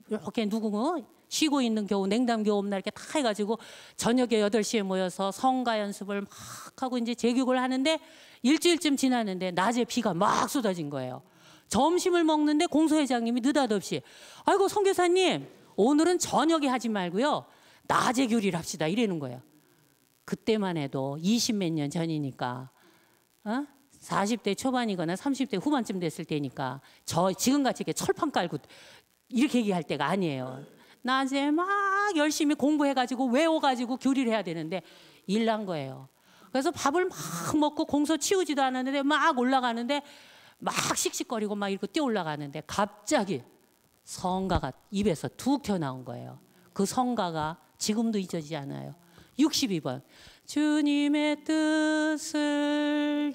이렇게 누구 쉬고 있는 교우, 냉담 교우 날 이렇게 다 해가지고 저녁에 8시에 모여서 성가 연습을 막 하고 이제 제교육을 하는데 일주일쯤 지났는데 낮에 비가 막 쏟아진 거예요. 점심을 먹는데 공소회장님이 느닷없이 아이고 선교사님 오늘은 저녁에 하지 말고요 낮에 교리를 합시다 이러는 거예요. 그때만 해도 20몇 년 전이니까 40대 초반이거나 30대 후반쯤 됐을 때니까 저 지금같이 이렇게 철판 깔고 이렇게 얘기할 때가 아니에요. 낮에 막 열심히 공부해가지고 외워가지고 교리를 해야 되는데 일 난 거예요. 그래서 밥을 막 먹고 공소 치우지도 않았는데 막 올라가는데 막 씩씩거리고 막 이렇게 뛰어 올라가는데 갑자기 성가가 입에서 툭 튀어나온 거예요. 그 성가가 지금도 잊어지지 않아요. 62번 주님의 뜻을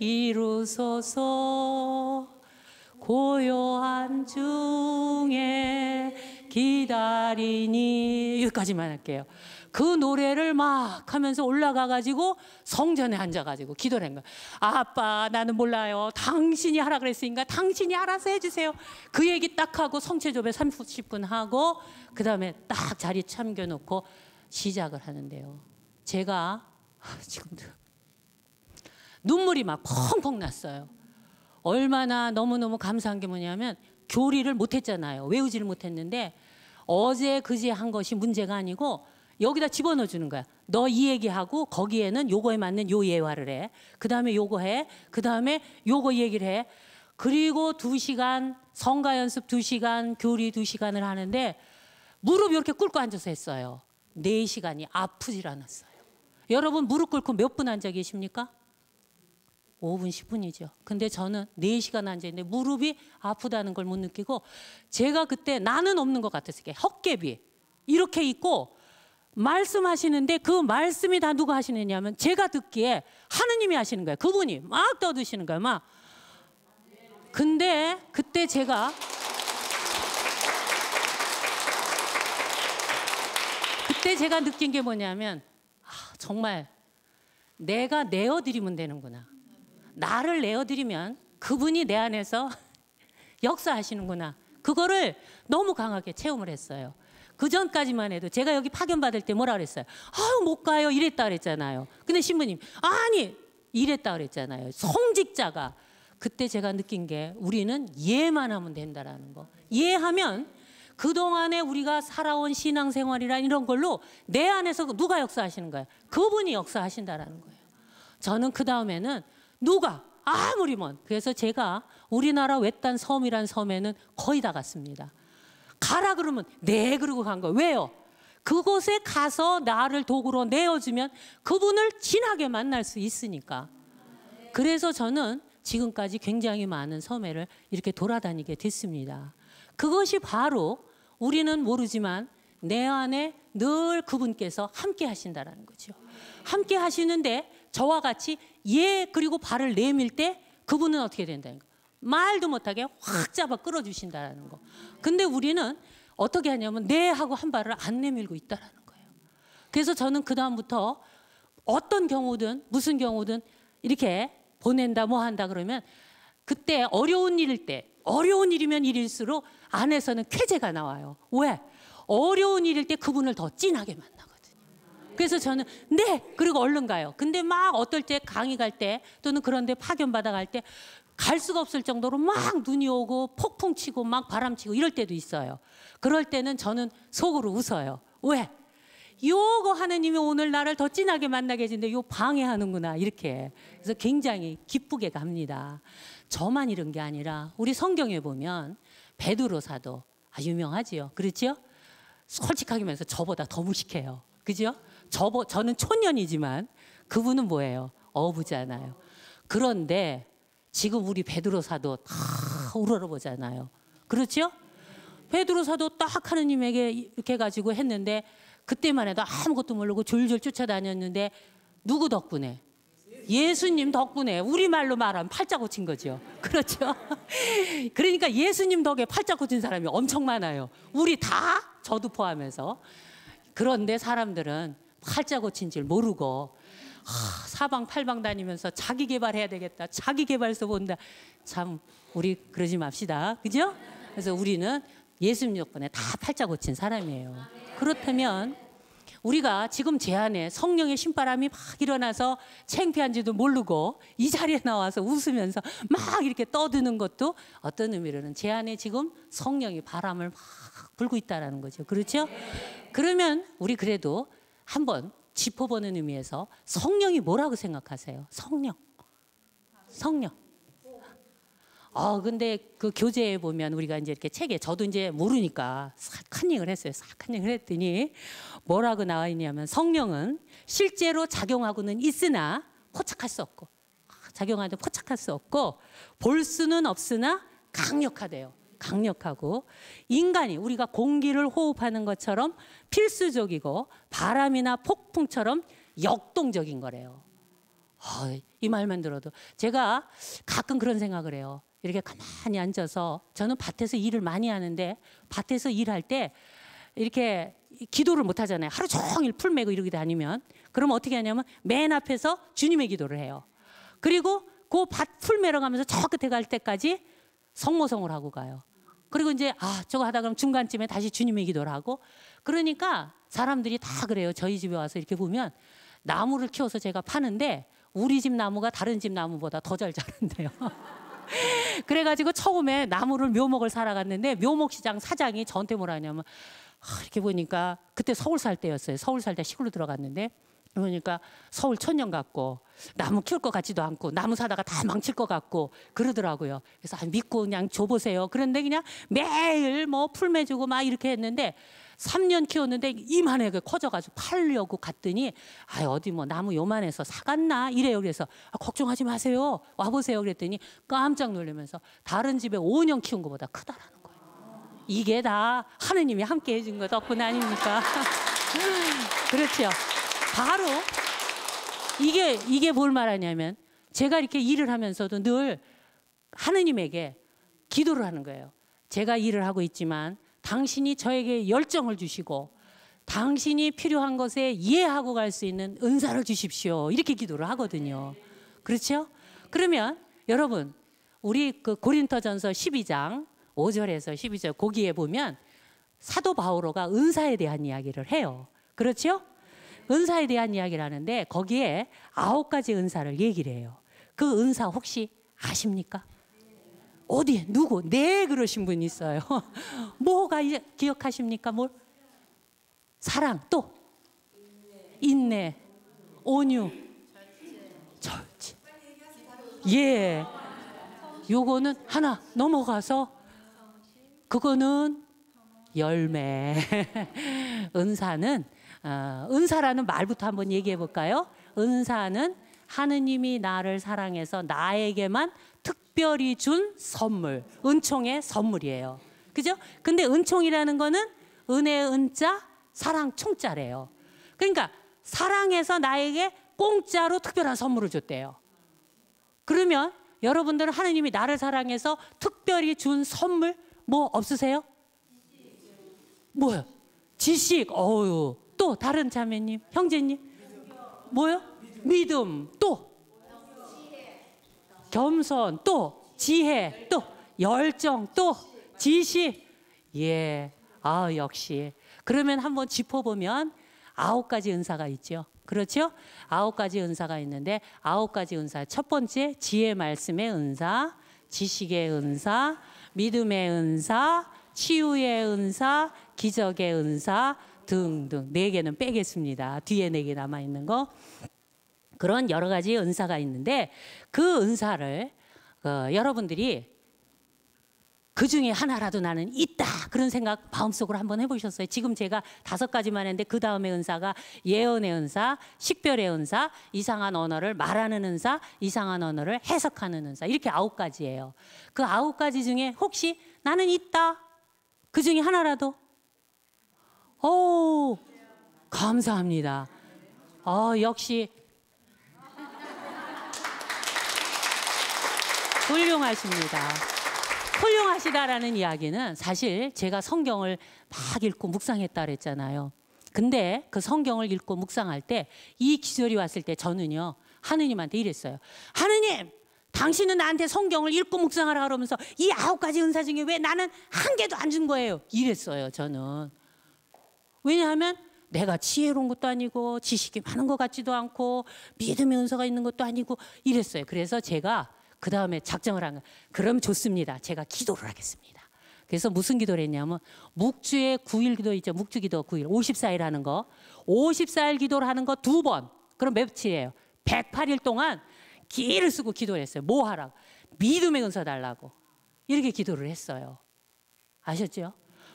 이루소서 고요한 중에 기다리니 여기까지만 할게요. 그 노래를 막 하면서 올라가가지고 성전에 앉아가지고 기도를 한 거예요. 아빠 나는 몰라요. 당신이 하라 그랬으니까 당신이 알아서 해주세요. 그 얘기 딱 하고 성체조배 30분 하고 그 다음에 딱 자리 참겨놓고 시작을 하는데요. 제가 지금도 눈물이 막 펑펑 났어요. 얼마나 너무너무 감사한 게 뭐냐면 교리를 못했잖아요. 외우지를 못했는데 어제 그제 한 것이 문제가 아니고 여기다 집어넣어 주는 거야. 너 이 얘기하고 거기에는 요거에 맞는 요 예화를 해. 그 다음에 요거 해. 그 다음에 요거 얘기를 해. 그리고 2시간 성가 연습 2시간 교리 2시간을 하는데 무릎 이렇게 꿇고 앉아서 했어요. 4시간이 아프질 않았어요. 여러분 무릎 꿇고 몇 분 앉아 계십니까? 5분 10분이죠. 근데 저는 4시간 앉아있는데 무릎이 아프다는 걸 못 느끼고 제가 그때 나는 없는 것 같았어요. 헛개비 이렇게 있고 말씀하시는데 그 말씀이 다 누가 하시느냐 하면 제가 듣기에 하느님이 하시는 거예요. 그분이 막 떠드시는 거예요. 막. 근데 그때 제가 느낀 게 뭐냐면 정말 내가 내어드리면 되는구나. 나를 내어드리면 그분이 내 안에서 역사하시는구나. 그거를 너무 강하게 체험을 했어요. 그 전까지만 해도 제가 여기 파견 받을 때 뭐라 그랬어요? 아유 못 가요 이랬다 그랬잖아요. 근데 신부님 아니 이랬다 그랬잖아요. 성직자가. 그때 제가 느낀 게 우리는 예만 하면 된다라는 거. 예하면 그동안에 우리가 살아온 신앙생활이란 이런 걸로 내 안에서 누가 역사하시는 거예요? 그분이 역사하신다라는 거예요. 저는 그 다음에는 누가 아무리 먼 그래서 제가 우리나라 외딴 섬이란 섬에는 거의 다 갔습니다. 가라 그러면 네 그러고 간 거예요. 왜요? 그곳에 가서 나를 도구로 내어주면 그분을 진하게 만날 수 있으니까. 그래서 저는 지금까지 굉장히 많은 섬에를 이렇게 돌아다니게 됐습니다. 그것이 바로 우리는 모르지만 내 안에 늘 그분께서 함께 하신다라는 거죠. 함께 하시는데 저와 같이 예 그리고 발을 내밀 때 그분은 어떻게 된다는 거. 말도 못하게 확 잡아 끌어주신다는 거. 근데 우리는 어떻게 하냐면 네 하고 한 발을 안 내밀고 있다는 거예요. 그래서 저는 그 다음부터 어떤 경우든 무슨 경우든 이렇게 보낸다 뭐 한다 그러면 그때 어려운 일일 때 어려운 일이면 일일수록 안에서는 쾌재가 나와요. 왜? 어려운 일일 때 그분을 더 진하게 만나거든요. 그래서 저는 네 그리고 얼른 가요. 근데 막 어떨 때 강의 갈 때 또는 그런 데 파견 받아 갈 때 갈 수가 없을 정도로 막 눈이 오고 폭풍 치고 막 바람 치고 이럴 때도 있어요. 그럴 때는 저는 속으로 웃어요. 왜? 요거 하느님이 오늘 나를 더 진하게 만나게 해준데 요 방해하는구나 이렇게. 그래서 굉장히 기쁘게 갑니다. 저만 이런 게 아니라 우리 성경에 보면 베드로 사도 유명하지요. 그렇죠? 솔직하게 말해서 저보다 더 무식해요. 그죠? 저는 초년이지만 그분은 뭐예요? 어부잖아요. 그런데 지금 우리 베드로 사도 다 우러러보잖아요. 그렇죠? 베드로 사도 딱 하느님에게 이렇게 해가지고 했는데 그때만 해도 아무것도 모르고 졸졸 쫓아다녔는데 누구 덕분에? 예수님 덕분에. 우리말로 말하면 팔자 고친 거죠. 그렇죠? 그러니까 예수님 덕에 팔자 고친 사람이 엄청 많아요. 우리 다 저도 포함해서. 그런데 사람들은 팔자 고친 줄 모르고 사방팔방 다니면서 자기 개발해야 되겠다. 자기 개발서 본다. 참 우리 그러지 맙시다. 그죠? 그래서 우리는 예수님 덕분에 다 팔자 고친 사람이에요. 그렇다면 우리가 지금 제 안에 성령의 신바람이 막 일어나서 창피한지도 모르고 이 자리에 나와서 웃으면서 막 이렇게 떠드는 것도 어떤 의미로는 제 안에 지금 성령이 바람을 막 불고 있다는 거죠. 그렇죠? 그러면 우리 그래도 한번 짚어보는 의미에서 성령이 뭐라고 생각하세요? 성령. 근데 그 교재에 보면 우리가 이제 이렇게 책에 저도 이제 모르니까 싹 컨닝을 했어요. 싹 컨닝을 했더니 뭐라고 나와 있냐면 성령은 실제로 작용하고는 있으나 포착할 수 없고 작용하는데 포착할 수 없고 볼 수는 없으나 강력하대요. 강력하고 인간이 우리가 공기를 호흡하는 것처럼 필수적이고 바람이나 폭풍처럼 역동적인 거래요. 이 말만 들어도 제가 가끔 그런 생각을 해요. 이렇게 가만히 앉아서 저는 밭에서 일을 많이 하는데 밭에서 일할 때 이렇게 기도를 못 하잖아요. 하루 종일 풀 메고 이러고 다니면 그러면 어떻게 하냐면 맨 앞에서 주님의 기도를 해요. 그리고 그 밭 풀 메러 가면서 저 끝에 갈 때까지 성모성을 하고 가요. 그리고 이제 저거 하다 그러면 중간쯤에 다시 주님의 기도를 하고 그러니까 사람들이 다 그래요. 저희 집에 와서 이렇게 보면 나무를 키워서 제가 파는데 우리 집 나무가 다른 집 나무보다 더 잘 자란대요. 그래가지고 처음에 나무를 묘목을 사러 갔는데 묘목시장 사장이 저한테 뭐라 하냐면 이렇게 보니까 그때 서울 살 때였어요. 서울 살 때 시골로 들어갔는데 그러니까 서울 촌년 같고 나무 키울 것 같지도 않고 나무 사다가 다 망칠 것 같고 그러더라고요. 그래서 믿고 그냥 줘보세요. 그런데 그냥 매일 뭐 풀 매주고 막 이렇게 했는데 3년 키웠는데 이만하게 커져가지고 팔려고 갔더니 어디 뭐 나무 요만해서 사갔나 이래요. 그래서 걱정하지 마세요. 와보세요. 그랬더니 깜짝 놀라면서 다른 집에 5년 키운 것보다 크다라는 거예요. 이게 다 하느님이 함께 해준 거 덕분 아닙니까? 그렇죠. 바로 이게 뭘 말하냐면 제가 이렇게 일을 하면서도 늘 하느님에게 기도를 하는 거예요. 제가 일을 하고 있지만 당신이 저에게 열정을 주시고 당신이 필요한 것에 이해하고 갈 수 있는 은사를 주십시오. 이렇게 기도를 하거든요. 그렇죠? 그러면 여러분 우리 그 고린토전서 12장 5절에서 12절 거기에 보면 사도 바오로가 은사에 대한 이야기를 해요. 그렇죠? 은사에 대한 이야기를 하는데 거기에 9가지 은사를 얘기를 해요. 그 은사 혹시 아십니까? 어디 누구? 네 그러신 분이 있어요. 뭐가 기억하십니까? 뭘? 사랑 또 인내, 온유, 절제. 예, 요거는 하나 넘어가서 그거는 열매. 은사는 은사라는 말부터 한번 얘기해 볼까요? 은사는 하느님이 나를 사랑해서 나에게만 특별히 준 선물, 은총의 선물이에요. 그죠? 근데 은총이라는 거는 은혜의 은자, 사랑 총자래요. 그러니까 사랑해서 나에게 공짜로 특별한 선물을 줬대요. 그러면 여러분들은 하느님이 나를 사랑해서 특별히 준 선물 뭐 없으세요? 뭐요? 지식. 또 다른 자매님, 형제님. 뭐요? 믿음. 또 겸손. 또 지혜. 또 열정. 또 지식. 예. 역시. 그러면 한번 짚어보면 9가지 은사가 있죠. 그렇죠? 9가지 은사가 있는데 9가지 은사. 첫 번째 지혜 말씀의 은사, 지식의 은사, 믿음의 은사, 치유의 은사, 기적의 은사 등등 4개는 빼겠습니다. 뒤에 4개 남아있는 거. 그런 여러 가지 은사가 있는데 그 은사를 여러분들이 그 중에 하나라도 나는 있다 그런 생각 마음속으로 한번 해보셨어요? 지금 제가 5가지만 했는데 그 다음에 은사가 예언의 은사, 식별의 은사, 이상한 언어를 말하는 은사, 이상한 언어를 해석하는 은사 이렇게 9가지예요. 그 9가지 중에 혹시 나는 있다 그 중에 하나라도 감사합니다. 역시 훌륭하십니다. 훌륭하시다라는 이야기는 사실 제가 성경을 막 읽고 묵상했다 그랬잖아요. 근데 그 성경을 읽고 묵상할 때 이 기절이 왔을 때 저는요 하느님한테 이랬어요. 하느님 당신은 나한테 성경을 읽고 묵상하라 그러면서 이 9가지 은사 중에 왜 나는 한 개도 안 준 거예요? 이랬어요, 저는. 왜냐하면 내가 지혜로운 것도 아니고 지식이 많은 것 같지도 않고 믿음의 은사가 있는 것도 아니고 이랬어요. 그래서 제가 그 다음에 작정을 한 거예요. 그럼 좋습니다. 제가 기도를 하겠습니다. 그래서 무슨 기도를 했냐면 묵주의 9일 기도 있죠. 묵주 기도 9일, 54일 하는 거. 54일 기도를 하는 거 2번. 그럼 며칠이에요? 108일 동안 기를 쓰고 기도를 했어요. 뭐 하라고? 믿음의 은사 달라고. 이렇게 기도를 했어요. 아셨죠?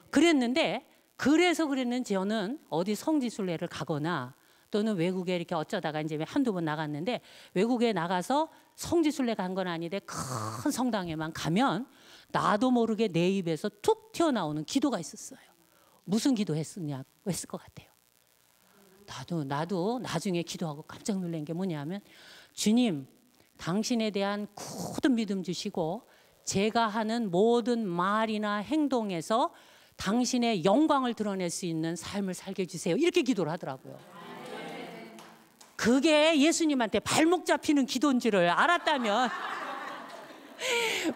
그랬는데 그래서 그랬는지 저는 어디 성지순례를 가거나 또는 외국에 이렇게 어쩌다가 이제 한두 번 나갔는데 외국에 나가서 성지순례 간 건 아닌데 큰 성당에만 가면 나도 모르게 내 입에서 툭 튀어나오는 기도가 있었어요. 무슨 기도 했을 것 같아요? 나도 나중에 기도하고 깜짝 놀란 게 뭐냐면 주님, 당신에 대한 굳은 믿음 주시고 제가 하는 모든 말이나 행동에서 당신의 영광을 드러낼 수 있는 삶을 살게 해주세요. 이렇게 기도를 하더라고요. 그게 예수님한테 발목 잡히는 기도인 줄을 알았다면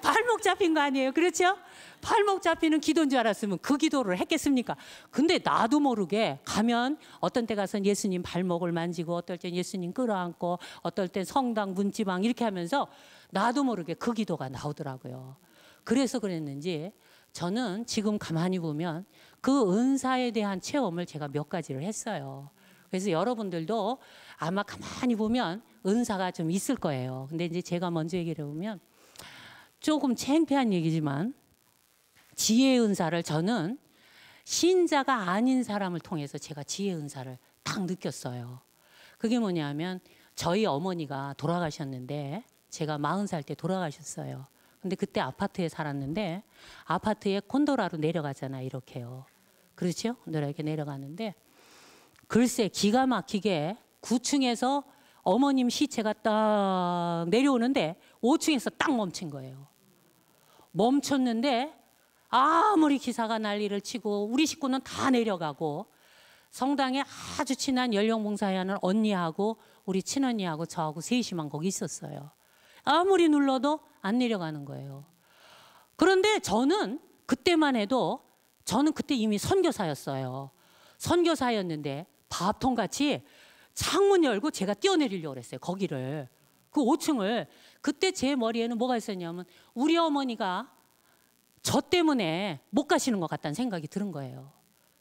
발목 잡힌 거 아니에요? 그렇죠? 발목 잡히는 기도인 줄 알았으면 그 기도를 했겠습니까? 근데 나도 모르게 가면 어떤 때 가서는 예수님 발목을 만지고 어떨 땐 예수님 끌어안고 어떨 땐 성당 문지방 이렇게 하면서 나도 모르게 그 기도가 나오더라고요. 그래서 그랬는지 저는 지금 가만히 보면 그 은사에 대한 체험을 제가 몇 가지를 했어요. 그래서 여러분들도 아마 가만히 보면 은사가 좀 있을 거예요. 근데 이제 제가 먼저 얘기를 해보면 조금 창피한 얘기지만 지혜의 은사를 저는 신자가 아닌 사람을 통해서 제가 지혜의 은사를 딱 느꼈어요. 그게 뭐냐면 저희 어머니가 돌아가셨는데 제가 40살 때 돌아가셨어요. 근데 그때 아파트에 살았는데 아파트에 콘도라로 내려가잖아요. 이렇게요. 그렇죠? 이렇게 내려가는데 글쎄 기가 막히게 9층에서 어머님 시체가 딱 내려오는데 5층에서 딱 멈춘 거예요. 멈췄는데 아무리 기사가 난리를 치고 우리 식구는 다 내려가고 성당에 아주 친한 연령봉사에 하는 언니하고 우리 친언니하고 저하고 셋이만 거기 있었어요. 아무리 눌러도 안 내려가는 거예요. 그런데 저는 그때만 해도 저는 그때 이미 선교사였어요. 선교사였는데 밥통같이 창문 열고 제가 뛰어내리려고 그랬어요. 거기를. 그 5층을. 그때 제 머리에는 뭐가 있었냐면 우리 어머니가 저 때문에 못 가시는 것 같다는 생각이 들은 거예요.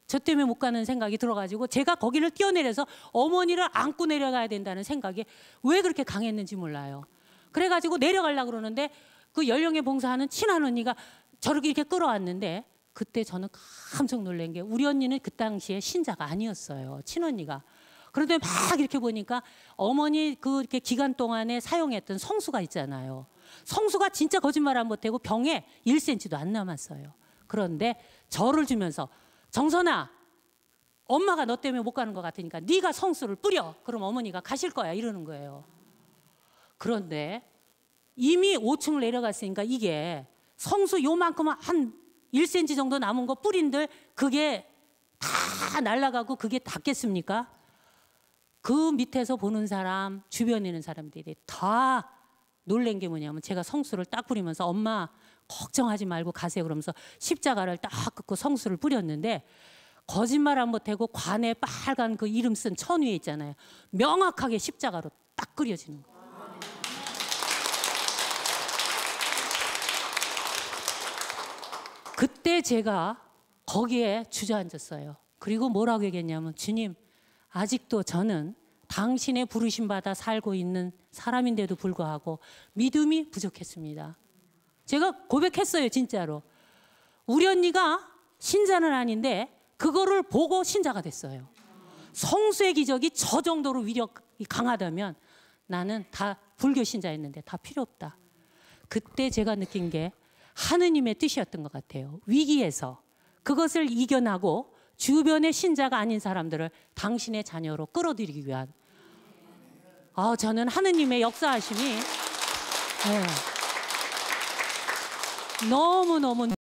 저 때문에 못 가는 생각이 들어가지고 제가 거기를 뛰어내려서 어머니를 안고 내려가야 된다는 생각이 왜 그렇게 강했는지 몰라요. 그래가지고 내려가려고 그러는데 그 연령에 봉사하는 친한 언니가 저렇게 이렇게 끌어왔는데 그때 저는 깜짝 놀란 게 우리 언니는 그 당시에 신자가 아니었어요. 친언니가. 그런데 막 이렇게 보니까 어머니 그 이렇게 기간 동안에 사용했던 성수가 있잖아요. 성수가 진짜 거짓말 안 못하고 병에 1cm도 안 남았어요. 그런데 저를 주면서 정선아, 엄마가 너 때문에 못 가는 것 같으니까 네가 성수를 뿌려. 그럼 어머니가 가실 거야. 이러는 거예요. 그런데 이미 5층을 내려갔으니까 이게 성수 요만큼 한 1cm 정도 남은 거 뿌린들 그게 다 날아가고 그게 닿겠습니까? 그 밑에서 보는 사람, 주변에 있는 사람들이 다 놀란 게 뭐냐면 제가 성수를 딱 뿌리면서 엄마 걱정하지 말고 가세요 그러면서 십자가를 딱 긋고 성수를 뿌렸는데 거짓말 안 못하고 관에 빨간 그 이름 쓴 천 위에 있잖아요. 명확하게 십자가로 딱 그려지는 거예요. 그때 제가 거기에 주저앉았어요. 그리고 뭐라고 얘기했냐면 주님, 아직도 저는 당신의 부르심 받아 살고 있는 사람인데도 불구하고 믿음이 부족했습니다. 제가 고백했어요. 진짜로. 우리 언니가 신자는 아닌데 그거를 보고 신자가 됐어요. 성수의 기적이 저 정도로 위력이 강하다면 나는 다 불교 신자였는데 다 필요 없다. 그때 제가 느낀 게 하느님의 뜻이었던 것 같아요. 위기에서 그것을 이겨나고 주변의 신자가 아닌 사람들을 당신의 자녀로 끌어들이기 위한 저는 하느님의 역사하심이 너무너무